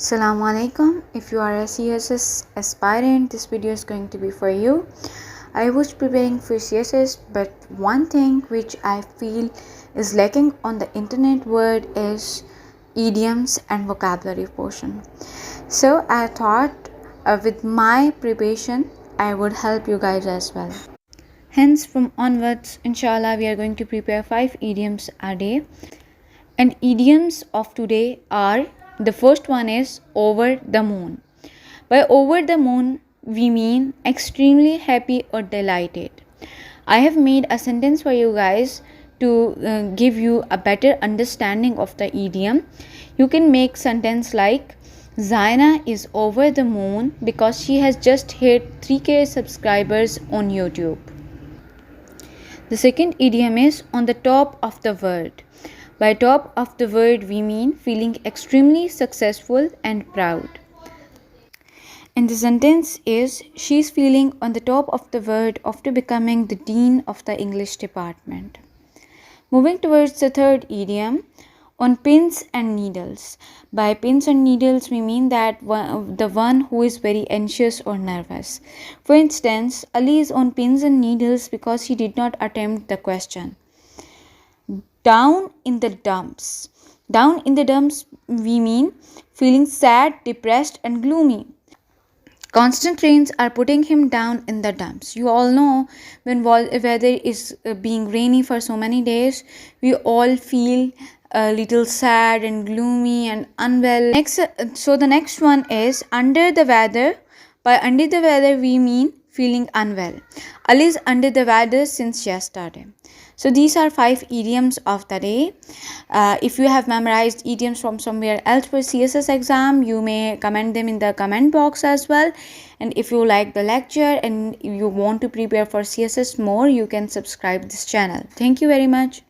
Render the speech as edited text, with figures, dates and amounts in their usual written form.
Assalamu alaikum. If you are a CSS aspirant, this video is going to be for you. I was preparing for CSS, but one thing which I feel is lacking on the internet world is idioms and vocabulary portion. So I thought with my preparation, I would help you guys as well. Hence, from onwards, inshallah, we are going to prepare 5 idioms a day. And idioms of today are, the first one is over the moon. By over the moon, we mean extremely happy or delighted. I have made a sentence for you guys to give you a better understanding of the idiom. You can make sentence like, Zaina is over the moon because she has just hit 3k subscribers on YouTube. The second idiom is on the top of the world. By top of the world, we mean feeling extremely successful and proud. And the sentence is, she is feeling on the top of the world after becoming the dean of the English department. Moving towards the third idiom, on pins and needles. By pins and needles, we mean that the one who is very anxious or nervous. For instance, Ali is on pins and needles because he did not attempt the question. Down in the dumps. Down in the dumps, we mean feeling sad, depressed and gloomy. Constant rains are putting him down in the dumps. You all know when weather is being rainy for so many days, we all feel a little sad and gloomy and unwell. So the next one is under the weather. By under the weather, we mean feeling unwell. Ali is under the weather since yesterday. So these are 5 idioms of the day. If you have memorized idioms from somewhere else for CSS exam, you may comment them in the comment box as well. And if you like the lecture and you want to prepare for CSS more, you can subscribe this channel. Thank you very much.